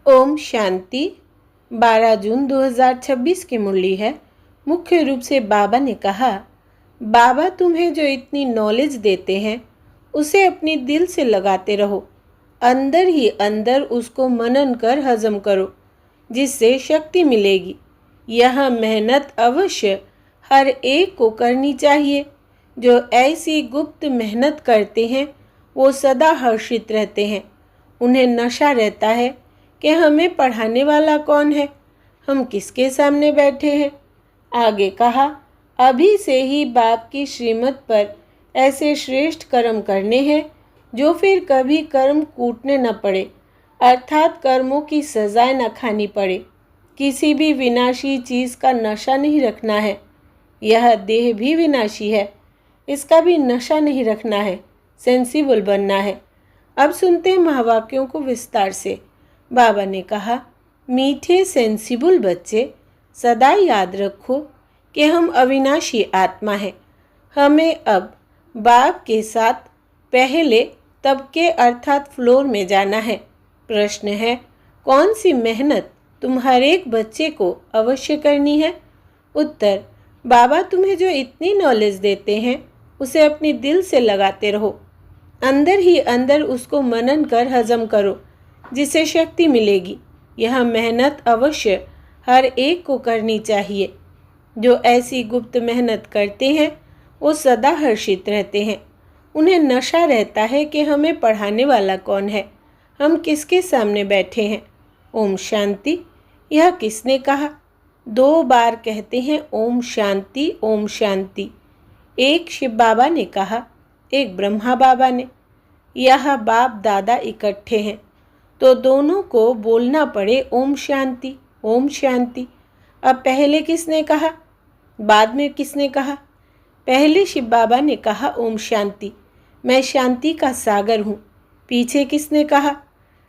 ओम शांति। 12 जून 2026 की मुरली है। मुख्य रूप से बाबा ने कहा, बाबा तुम्हें जो इतनी नॉलेज देते हैं उसे अपनी दिल से लगाते रहो, अंदर ही अंदर उसको मनन कर हजम करो, जिससे शक्ति मिलेगी। यह मेहनत अवश्य हर एक को करनी चाहिए। जो ऐसी गुप्त मेहनत करते हैं वो सदा हर्षित रहते हैं। उन्हें नशा रहता है कि हमें पढ़ाने वाला कौन है, हम किसके सामने बैठे हैं। आगे कहा, अभी से ही बाप की श्रीमत पर ऐसे श्रेष्ठ कर्म करने हैं जो फिर कभी कर्म कूटने न पड़े, अर्थात कर्मों की सजाएं न खानी पड़े। किसी भी विनाशी चीज़ का नशा नहीं रखना है। यह देह भी विनाशी है, इसका भी नशा नहीं रखना है, सेंसिबल बनना है। अब सुनते हैं महावाक्यों को विस्तार से। बाबा ने कहा, मीठे सेंसिबल बच्चे, सदा याद रखो कि हम अविनाशी आत्मा हैं। हमें अब बाप के साथ पहले तबके अर्थात फ्लोर में जाना है। प्रश्न है, कौन सी मेहनत तुम हर एक बच्चे को अवश्य करनी है? उत्तर, बाबा तुम्हें जो इतनी नॉलेज देते हैं उसे अपनी दिल से लगाते रहो, अंदर ही अंदर उसको मनन कर हजम करो, जिससे शक्ति मिलेगी। यह मेहनत अवश्य हर एक को करनी चाहिए। जो ऐसी गुप्त मेहनत करते हैं वो सदा हर्षित रहते हैं। उन्हें नशा रहता है कि हमें पढ़ाने वाला कौन है, हम किसके सामने बैठे हैं। ओम शांति। यह किसने कहा? 2 बार कहते हैं ओम शांति, ओम शांति। एक शिव बाबा ने कहा, एक ब्रह्मा बाबा ने। यह बाप दादा इकट्ठे हैं तो दोनों को बोलना पड़े ओम शांति, ओम शांति। अब पहले किसने कहा, बाद में किसने कहा? पहले शिव बाबा ने कहा ओम शांति, मैं शांति का सागर हूँ। पीछे किसने कहा?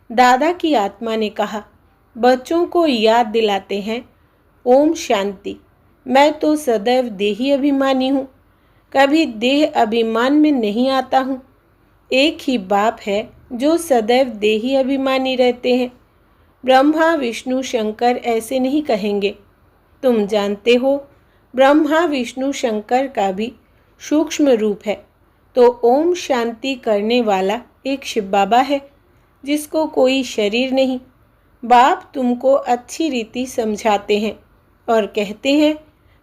दादा की आत्मा ने कहा। बच्चों को याद दिलाते हैं ओम शांति, मैं तो सदैव देही अभिमानी हूँ, कभी देह अभिमान में नहीं आता हूँ। एक ही बाप है जो सदैव देही अभिमानी रहते हैं। ब्रह्मा विष्णु शंकर ऐसे नहीं कहेंगे। तुम जानते हो ब्रह्मा विष्णु शंकर का भी सूक्ष्म रूप है, तो ओम शांति करने वाला एक शिव बाबा है जिसको कोई शरीर नहीं। बाप तुमको अच्छी रीति समझाते हैं और कहते हैं,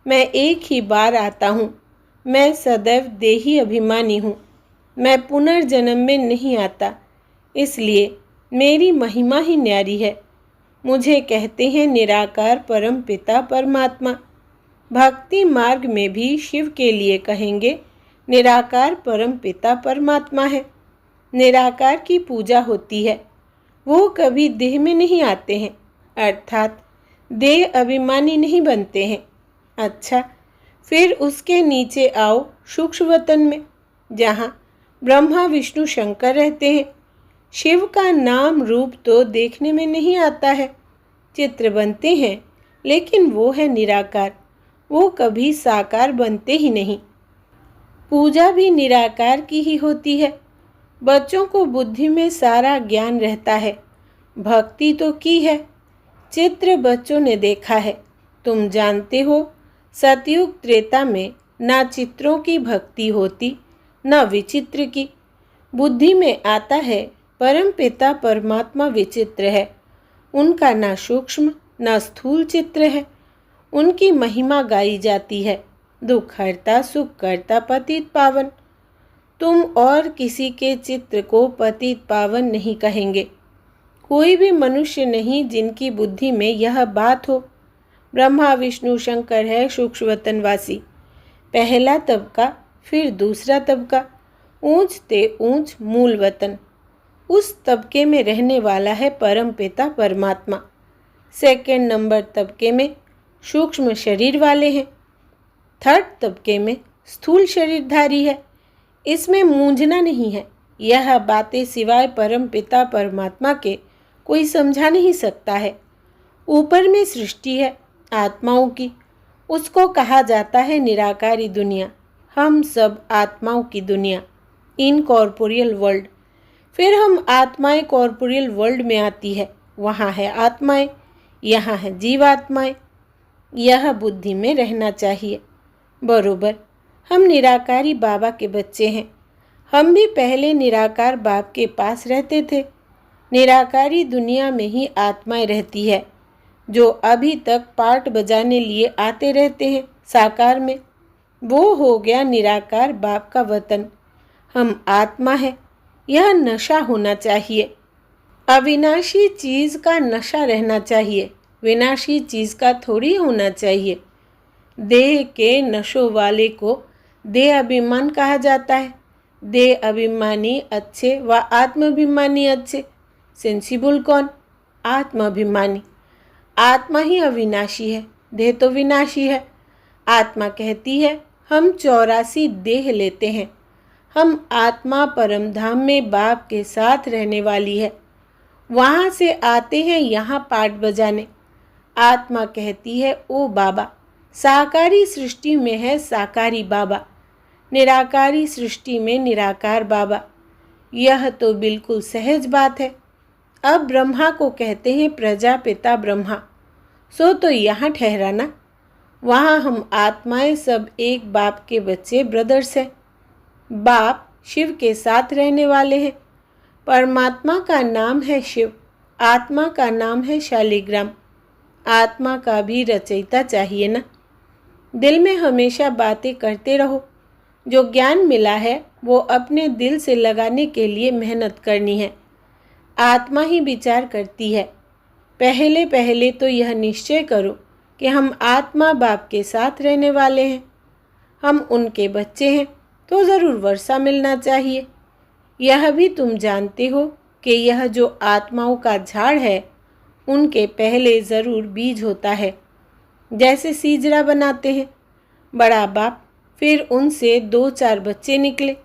मैं एक ही बार आता हूँ, मैं सदैव देही अभिमानी हूँ, मैं पुनर्जन्म में नहीं आता, इसलिए मेरी महिमा ही न्यारी है। मुझे कहते हैं निराकार परम पिता परमात्मा। भक्ति मार्ग में भी शिव के लिए कहेंगे निराकार परम पिता परमात्मा है। निराकार की पूजा होती है, वो कभी देह में नहीं आते हैं, अर्थात देह अभिमानी नहीं बनते हैं। अच्छा, फिर उसके नीचे आओ सूक्ष्म वतन में, जहाँ ब्रह्मा विष्णु शंकर रहते हैं। शिव का नाम रूप तो देखने में नहीं आता है, चित्र बनते हैं, लेकिन वो है निराकार, वो कभी साकार बनते ही नहीं। पूजा भी निराकार की ही होती है। बच्चों को बुद्धि में सारा ज्ञान रहता है, भक्ति तो की है, चित्र बच्चों ने देखा है। तुम जानते हो सतयुग त्रेता में ना चित्रों की भक्ति होती न विचित्र की। बुद्धि में आता है परम पिता परमात्मा विचित्र है, उनका ना सूक्ष्म ना स्थूल चित्र है। उनकी महिमा गाई जाती है, दुख हरता सुख करता पतित पावन। तुम और किसी के चित्र को पतित पावन नहीं कहेंगे। कोई भी मनुष्य नहीं जिनकी बुद्धि में यह बात हो। ब्रह्मा विष्णु शंकर है सूक्ष्म वतनवासी। पहला तबका, फिर दूसरा तबका, ऊंच ते ऊंच मूल वतन। उस तबके में रहने वाला है परम पिता परमात्मा। सेकंड नंबर तबके में सूक्ष्म शरीर वाले हैं। थर्ड तबके में स्थूल शरीरधारी है। इसमें मूंझना नहीं है। यह बातें सिवाय परम पिता परमात्मा के कोई समझा नहीं सकता है। ऊपर में सृष्टि है आत्माओं की, उसको कहा जाता है निराकारी दुनिया। हम सब आत्माओं की दुनिया, इनकॉर्पोरियल वर्ल्ड। फिर हम आत्माएं कॉर्पोरियल वर्ल्ड में आती है, वहाँ है आत्माएं, यहाँ है जीवात्माएं। यह बुद्धि में रहना चाहिए। बरोबर, हम निराकारी बाबा के बच्चे हैं। हम भी पहले निराकार बाप के पास रहते थे। निराकारी दुनिया में ही आत्माएं रहती है, जो अभी तक पार्ट बजाने लिए आते रहते हैं साकार में। वो हो गया निराकार बाप का वतन। हम आत्मा है। यह नशा होना चाहिए। अविनाशी चीज़ का नशा रहना चाहिए, विनाशी चीज़ का थोड़ी होना चाहिए। देह के नशों वाले को देह अभिमान कहा जाता है। देह अभिमानी अच्छे व आत्माभिमानी अच्छे। सेंसिबल कौन? आत्माभिमानी। आत्मा ही अविनाशी है, देह तो विनाशी है। आत्मा कहती है हम 84 देह लेते हैं। हम आत्मा परम धाम में बाप के साथ रहने वाली है। वहाँ से आते हैं यहाँ पाठ बजाने। आत्मा कहती है ओ बाबा, साकारी सृष्टि में है साकारी बाबा, निराकारी सृष्टि में निराकार बाबा। यह तो बिल्कुल सहज बात है। अब ब्रह्मा को कहते हैं प्रजापिता ब्रह्मा। सो तो यहाँ ठहराना। वहाँ हम आत्माएं सब एक बाप के बच्चे ब्रदर्स हैं। बाप शिव के साथ रहने वाले हैं। परमात्मा का नाम है शिव, आत्मा का नाम है शालिग्राम। आत्मा का भी रचयिता चाहिए ना। दिल में हमेशा बातें करते रहो। जो ज्ञान मिला है वो अपने दिल से लगाने के लिए मेहनत करनी है। आत्मा ही विचार करती है। पहले पहले तो यह निश्चय करो कि हम आत्मा बाप के साथ रहने वाले हैं। हम उनके बच्चे हैं तो ज़रूर वर्षा मिलना चाहिए। यह भी तुम जानते हो कि यह जो आत्माओं का झाड़ है उनके पहले ज़रूर बीज होता है। जैसे सीजरा बनाते हैं, बड़ा बाप, फिर उनसे 2-4 बच्चे निकले,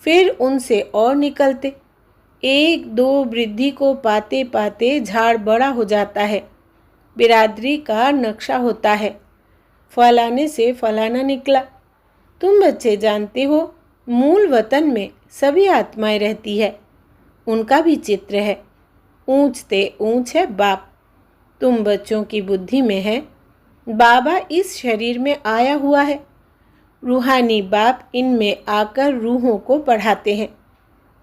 फिर उनसे और निकलते। 1-2 वृद्धि को पाते पाते झाड़ बड़ा हो जाता है। बिरादरी का नक्शा होता है। फलाने से फलाना निकला। तुम बच्चे जानते हो मूल वतन में सभी आत्माएं रहती है। उनका भी चित्र है। ऊंचते ऊंच है बाप। तुम बच्चों की बुद्धि में है बाबा इस शरीर में आया हुआ है। रूहानी बाप इनमें आकर रूहों को पढ़ाते हैं।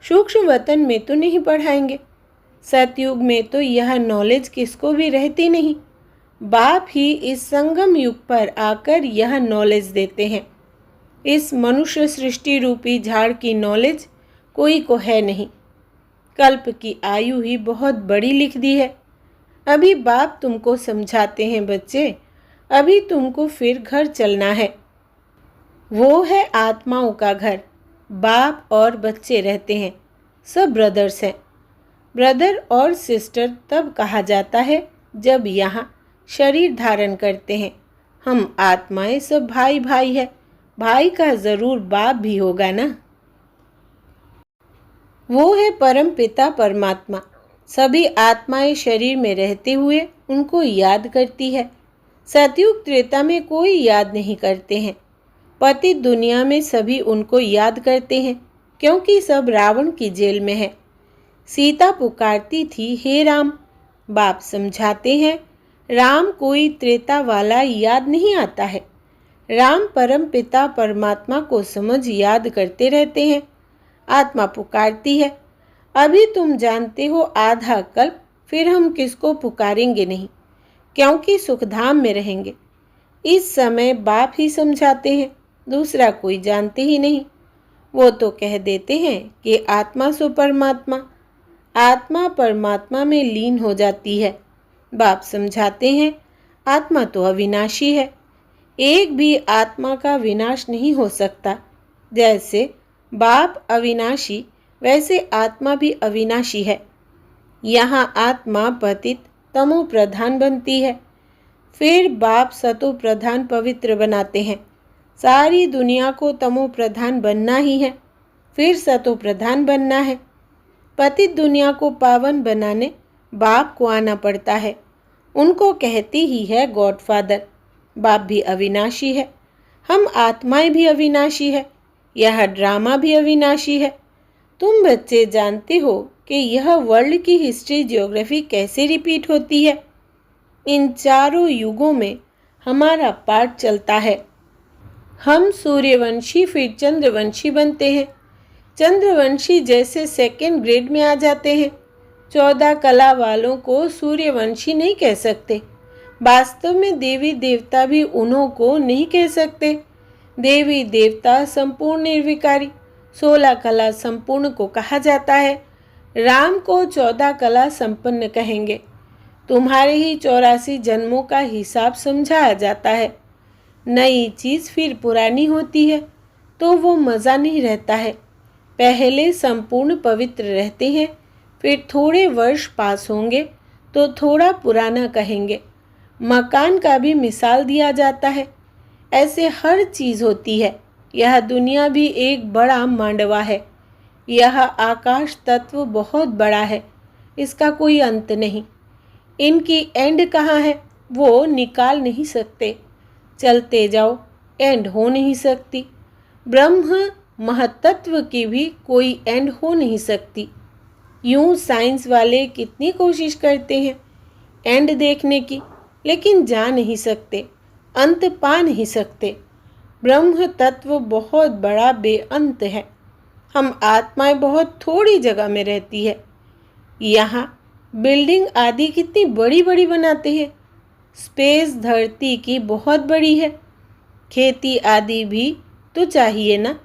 सूक्ष्म वतन में तो नहीं पढ़ाएंगे। सतयुग में तो यह नॉलेज किसको भी रहती नहीं। बाप ही इस संगम युग पर आकर यह नॉलेज देते हैं। इस मनुष्य सृष्टि रूपी झाड़ की नॉलेज कोई को है नहीं। कल्प की आयु ही बहुत बड़ी लिख दी है। अभी बाप तुमको समझाते हैं बच्चे, अभी तुमको फिर घर चलना है। वो है आत्माओं का घर। बाप और बच्चे रहते हैं, सब ब्रदर्स हैं। ब्रदर और सिस्टर तब कहा जाता है जब यहाँ शरीर धारण करते हैं। हम आत्माएं सब भाई भाई है। भाई का ज़रूर बाप भी होगा ना। वो है परम पिता परमात्मा। सभी आत्माएं शरीर में रहते हुए उनको याद करती है। सतयुग त्रेता में कोई याद नहीं करते हैं। पतित दुनिया में सभी उनको याद करते हैं, क्योंकि सब रावण की जेल में है। सीता पुकारती थी हे राम। बाप समझाते हैं राम कोई त्रेता वाला याद नहीं आता है। राम परम पिता परमात्मा को समझ याद करते रहते हैं। आत्मा पुकारती है अभी तुम जानते हो आधा कल्प, फिर हम किसको पुकारेंगे नहीं, क्योंकि सुखधाम में रहेंगे। इस समय बाप ही समझाते हैं, दूसरा कोई जानते ही नहीं। वो तो कह देते हैं कि आत्मा सो परमात्मा। आत्मा परमात्मा में लीन हो जाती है। बाप समझाते हैं आत्मा तो अविनाशी है। एक भी आत्मा का विनाश नहीं हो सकता। जैसे बाप अविनाशी, वैसे आत्मा भी अविनाशी है। यहाँ आत्मा पतित तमो प्रधान बनती है, फिर बाप सतो प्रधान पवित्र बनाते हैं। सारी दुनिया को तमो प्रधान बनना ही है, फिर सतो प्रधान बनना है। पतित दुनिया को पावन बनाने बाप को आना पड़ता है। उनको कहती ही है गॉडफादर। बाप भी अविनाशी है, हम आत्माएं भी अविनाशी है। यह ड्रामा भी अविनाशी है। तुम बच्चे जानते हो कि यह वर्ल्ड की हिस्ट्री ज्योग्राफी कैसे रिपीट होती है। इन चारों युगों में हमारा पाठ चलता है। हम सूर्यवंशी फिर चंद्रवंशी बनते हैं, चंद्रवंशी जैसे सेकेंड ग्रेड में आ जाते हैं। 14 कला वालों को सूर्यवंशी नहीं कह सकते। वास्तव में देवी देवता भी उन्हों को नहीं कह सकते। देवी देवता संपूर्ण निर्विकारी, 16 कला संपूर्ण को कहा जाता है। राम को 14 कला संपन्न कहेंगे। तुम्हारे ही 84 जन्मों का हिसाब समझाया जाता है। नई चीज़ फिर पुरानी होती है तो वो मज़ा नहीं रहता है। पहले संपूर्ण पवित्र रहते हैं, फिर थोड़े वर्ष पास होंगे तो थोड़ा पुराना कहेंगे। मकान का भी मिसाल दिया जाता है। ऐसे हर चीज़ होती है। यह दुनिया भी एक बड़ा मांडवा है। यह आकाश तत्व बहुत बड़ा है, इसका कोई अंत नहीं। इनकी एंड कहाँ है वो निकाल नहीं सकते। चलते जाओ, एंड हो नहीं सकती। ब्रह्म महतत्व की भी कोई एंड हो नहीं सकती। यूं साइंस वाले कितनी कोशिश करते हैं एंड देखने की, लेकिन जा नहीं सकते, अंत पा नहीं सकते। ब्रह्म तत्व बहुत बड़ा बेअंत है। हम आत्माएं बहुत थोड़ी जगह में रहती है। यहाँ बिल्डिंग आदि कितनी बड़ी बड़ी बनाते हैं। स्पेस धरती की बहुत बड़ी है। खेती आदि भी तो चाहिए ना,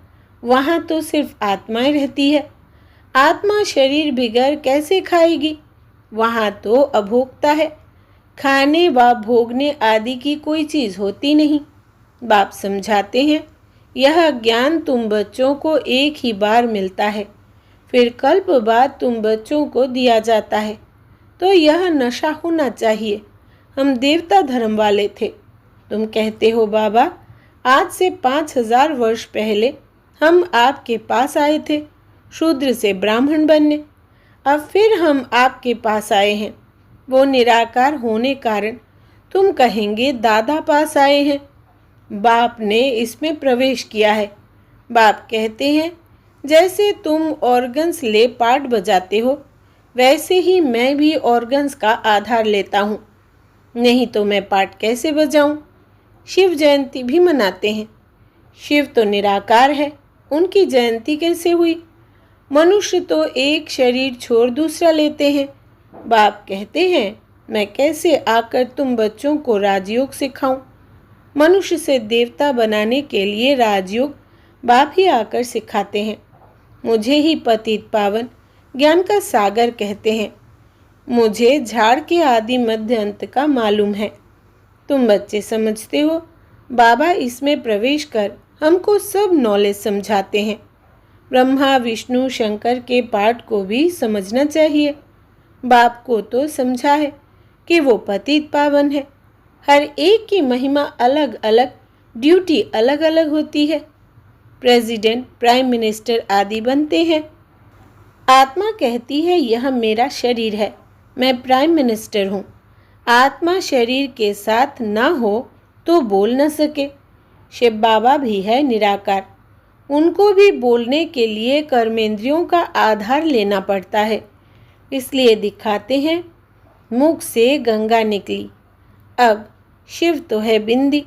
वहाँ तो सिर्फ आत्माएं रहती है। आत्मा शरीर बिगर कैसे खाएगी? वहाँ तो अभोक्ता है। खाने व भोगने आदि की कोई चीज़ होती नहीं। बाप समझाते हैं, यह ज्ञान तुम बच्चों को एक ही बार मिलता है, फिर कल्प बाद तुम बच्चों को दिया जाता है। तो यह नशा होना चाहिए। हम देवता धर्म वाले थे। तुम कहते हो बाबा, आज से 5000 वर्ष पहले हम आपके पास आए थे शूद्र से ब्राह्मण बनने। अब फिर हम आपके पास आए हैं। वो निराकार होने कारण तुम कहेंगे दादा पास आए हैं। बाप ने इसमें प्रवेश किया है। बाप कहते हैं, जैसे तुम ऑर्गन्स ले पार्ट बजाते हो, वैसे ही मैं भी ऑर्गन्स का आधार लेता हूँ, नहीं तो मैं पार्ट कैसे बजाऊं? शिव जयंती भी मनाते हैं। शिव तो निराकार है, उनकी जयंती कैसे हुई? मनुष्य तो एक शरीर छोड़ दूसरा लेते हैं। बाप कहते हैं, मैं कैसे आकर तुम बच्चों को राजयोग सिखाऊं? मनुष्य से देवता बनाने के लिए राजयोग बाप ही आकर सिखाते हैं। मुझे ही पतित पावन ज्ञान का सागर कहते हैं। मुझे झाड़ के आदि मध्य अंत का मालूम है। तुम बच्चे समझते हो, बाबा इसमें प्रवेश कर हमको सब नॉलेज समझाते हैं। ब्रह्मा विष्णु शंकर के पाठ को भी समझना चाहिए। बाप को तो समझा है कि वो पतित पावन है। हर एक की महिमा अलग अलग, ड्यूटी अलग अलग होती है। प्रेसिडेंट, प्राइम मिनिस्टर आदि बनते हैं। आत्मा कहती है, यह मेरा शरीर है, मैं प्राइम मिनिस्टर हूँ। आत्मा शरीर के साथ ना हो तो बोल न सके। शिव बाबा भी है निराकार। उनको भी बोलने के लिए कर्मेंद्रियों का आधार लेना पड़ता है। इसलिए दिखाते हैं, मुख से गंगा निकली। अब शिव तो है बिंदी,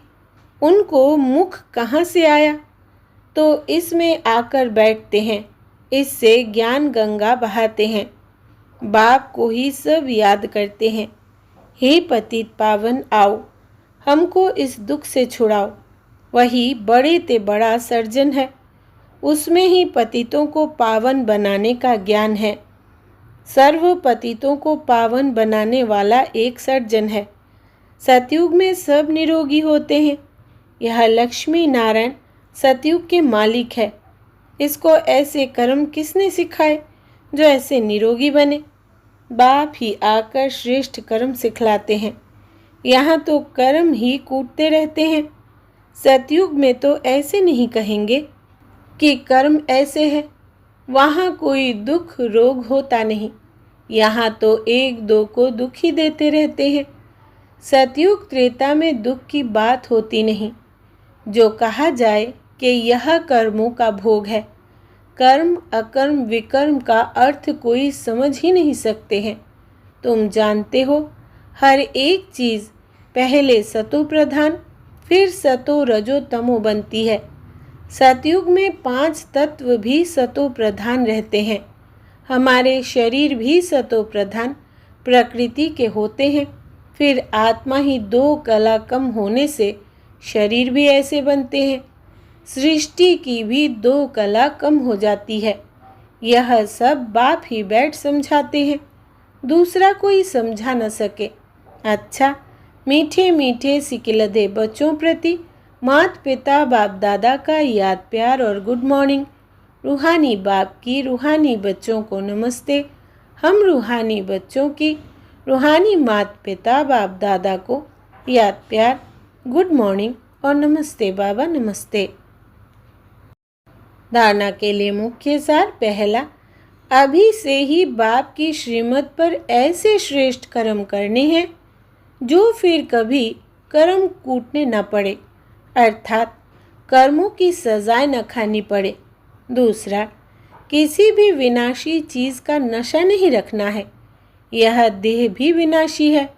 उनको मुख कहाँ से आया? तो इसमें आकर बैठते हैं, इससे ज्ञान गंगा बहाते हैं। बाप को ही सब याद करते हैं। हे पतित पावन, आओ हमको इस दुख से छुड़ाओ। वही बड़े ते बड़ा सर्जन है। उसमें ही पतितों को पावन बनाने का ज्ञान है। सर्व पतितों को पावन बनाने वाला एक सर्जन है। सतयुग में सब निरोगी होते हैं। यह लक्ष्मी नारायण सतयुग के मालिक है। इसको ऐसे कर्म किसने सिखाए जो ऐसे निरोगी बने? बाप ही आकर श्रेष्ठ कर्म सिखलाते हैं। यहाँ तो कर्म ही कूटते रहते हैं। सतयुग में तो ऐसे नहीं कहेंगे कि कर्म ऐसे है। वहाँ कोई दुख रोग होता नहीं। यहाँ तो एक दो को दुख ही देते रहते हैं। सतयुग त्रेता में दुख की बात होती नहीं। जो कहा जाए कि यह कर्मों का भोग है, कर्म अकर्म विकर्म का अर्थ कोई समझ ही नहीं सकते हैं। तुम जानते हो, हर एक चीज़ पहले सतो प्रधान फिर सतो रजो तमो बनती है। सतयुग में 5 तत्व भी सतो प्रधान रहते हैं। हमारे शरीर भी सतो प्रधान प्रकृति के होते हैं। फिर आत्मा ही 2 कला कम होने से शरीर भी ऐसे बनते हैं। सृष्टि की भी 2 कला कम हो जाती है। यह सब बाप ही बैठ समझाते हैं, दूसरा कोई समझा न सके। अच्छा, मीठे मीठे सिकिलधे बच्चों प्रति माता पिता बाप दादा का याद प्यार और गुड मॉर्निंग। रूहानी बाप की रूहानी बच्चों को नमस्ते। हम रूहानी बच्चों की रूहानी माता पिता बाप दादा को याद प्यार, गुड मॉर्निंग और नमस्ते बाबा नमस्ते। धारणा के लिए मुख्य सार। पहला, अभी से ही बाप की श्रीमत पर ऐसे श्रेष्ठ कर्म करने हैं जो फिर कभी कर्म कूटने न पड़े, अर्थात कर्मों की सजाएं न खानी पड़े। दूसरा, किसी भी विनाशी चीज़ का नशा नहीं रखना है। यह देह भी विनाशी है,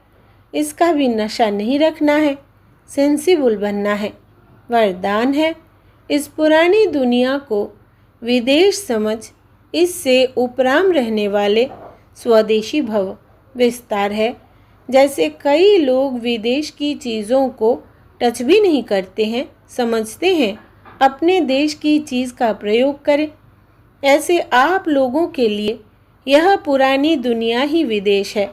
इसका भी नशा नहीं रखना है, सेंसिबल बनना है। वरदान है, इस पुरानी दुनिया को विदेश समझ इससे उपराम रहने वाले स्वदेशी भव। विस्तार है, जैसे कई लोग विदेश की चीज़ों को टच भी नहीं करते हैं, समझते हैं अपने देश की चीज़ का प्रयोग करें। ऐसे आप लोगों के लिए यह पुरानी दुनिया ही विदेश है।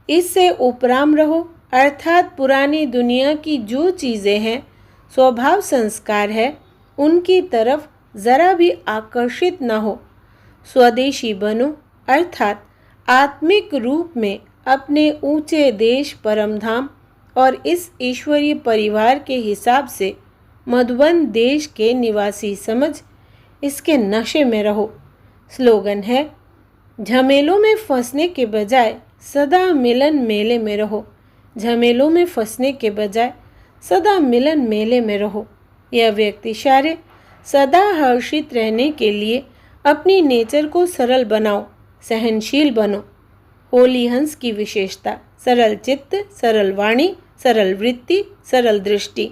इससे उपराम रहो, अर्थात पुरानी दुनिया की जो चीज़ें हैं, स्वभाव संस्कार है, उनकी तरफ ज़रा भी आकर्षित न हो। स्वदेशी बनो, अर्थात आत्मिक रूप में अपने ऊंचे देश परमधाम और इस ईश्वरीय परिवार के हिसाब से मधुबन देश के निवासी समझ इसके नशे में रहो। स्लोगन है, झमेलों में फंसने के बजाय सदा मिलन मेले में रहो। झमेलों में फंसने के बजाय सदा मिलन मेले में रहो। यह व्यक्ति सारे सदा हर्षित रहने के लिए अपनी नेचर को सरल बनाओ, सहनशील बनो। होली हंस की विशेषता, सरल चित्त, सरल वाणी, सरल वृत्ति, सरल दृष्टि।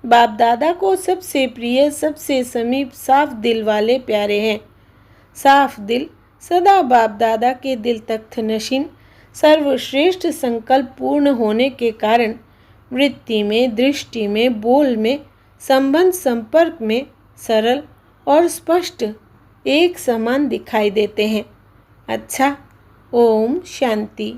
बाप दादा को सबसे प्रिय, सबसे समीप, साफ दिल वाले प्यारे हैं। साफ दिल सदा बाप दादा के दिल तख्त नशीन, सर्वश्रेष्ठ संकल्प पूर्ण होने के कारण वृत्ति में, दृष्टि में, बोल में, संबंध संपर्क में सरल और स्पष्ट एक समान दिखाई देते हैं। अच्छा, ओम शांति।